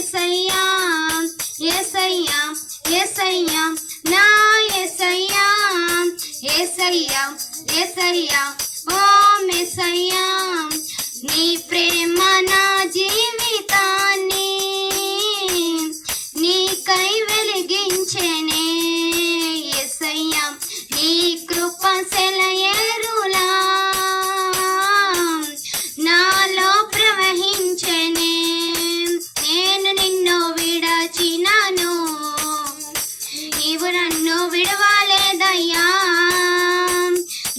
యేసయ్యా యేసయ్యా యేసయ్యా నా యేసయ్యా యేసయ్యా యేసయ్యా ఓ యేసయ్యా నీ ప్రేమ నా జీవితాన్ని నీకై వెలిగించెనే యేసయ్యా నీ కృప సెలయేరులా నాలో ప్రవహించెనే నేను నిన్ను విడచినాను నీవు నన్ను విడవలేదయ్యా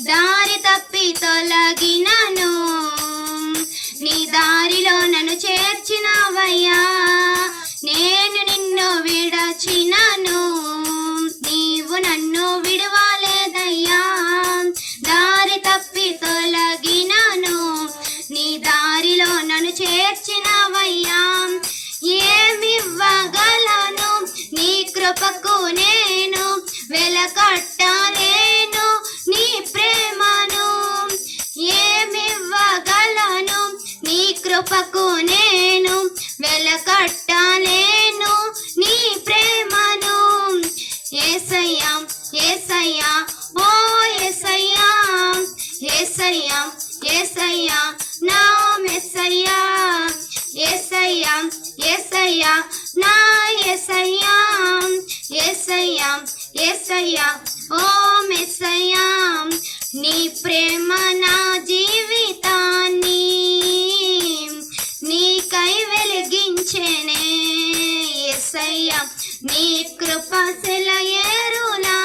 దారి తప్పి తొలగినాను నీ దారిలో నన్ను చేర్చినావయ్యా నేను నిన్ను విడచినాను నీవు నన్ను విడవలేదయ్యా దారి తప్పి తొలగినాను నీ దారిలో నన్ను చేర్చినావయ్యా ఏమివ్వగలను నీ కృపకు నేను వెలకట్టలేను నీ ప్రేమను ఏమివ్వగలను నీ కృపకు నేను వెలకట్టలేను నీ ప్రేమను యేసయ్యా యేసయ్యా ఓ యేసయ్యా యేసయ్యా యేసయ్యా నా యేసయ్యా యేసయ్యా యేసయ్యా నా యేసయ్యా యేసయ్యా యేసయ్యా ఓ యేసయ్యా నీ ప్రేమ నా జీవితాన్ని నీకై వెలిగించెనే యేసయ్యా నీ కృప సెలయేరులా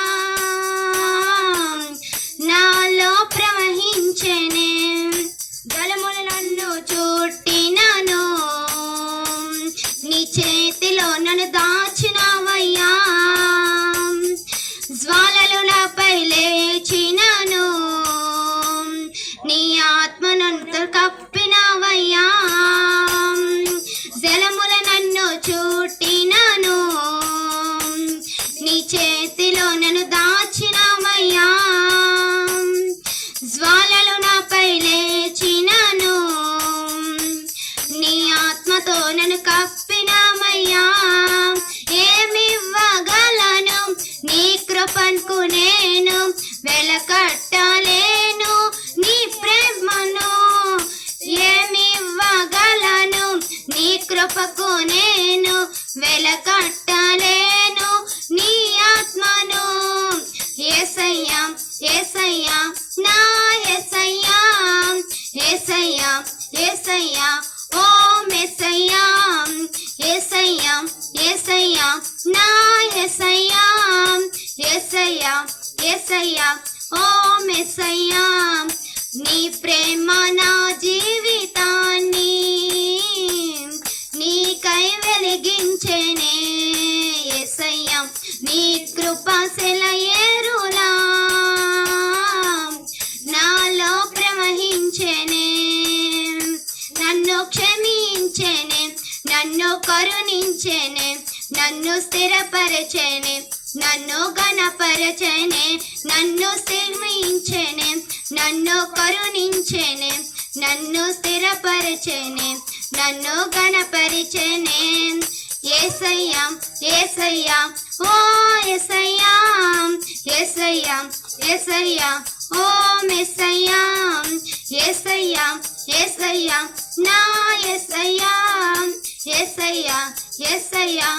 నాలో ప్రవహించెనే జలములు నన్ను చుట్టినాను నీ చేతిలో నన్ను దాచినావయ్యా జ్వాలలు నాపై లేచినాను నీ ఆత్మనంతా కప్పినావయ్యా జలముల నన్ను చుట్టినాను నీ చేతిలో నన్ను దాచినావయ్యా జ్వాలలు నాపై లేచినాను నీ ఆత్మతో నన్ను కప్పినామయ్యా ఏమివ్వగలను నీ కృపకు నేను వెలకట్టలేను నీ ప్రేమను ఏమివ్వగలను నీ కృపకు నేను వెలకట్టలేను నీ ఆత్మను యేసయ్యా యేసయ్యా నా యేసయ్యా యేసయ్యా యేసయ్యా ఓ యేసయ్యా యేసయ్యా యేసయ్యా నా యేసయ్యా యేసయ్యా యేసయ్యా ఓ యేసయ్యా నీ ప్రేమ నా జీవితాన్ని నీకై వెలిగించెనే యేసయ్యా నీ కృప సెలయేరులా నాలో ప్రవహించెనే నన్ను క్షమించెనే నన్ను కరుణించెనే నన్ను స్థిరపరచెనే నన్ను ఘనపరచెనే నన్ను స్థిమించెనే నన్ను కరుణించెనే నన్ను స్థిరపరచెనే నన్ను ఘనపరచెనే యేసయ్యా యేసయ్యా ఓ యేసయ్యా యేసయ్యా యేసయ్యా ఓ యేసయ్యా యేసయ్యా యేసయ్యా నా యేసయ్యా యేసయ్యా యేసయ్యా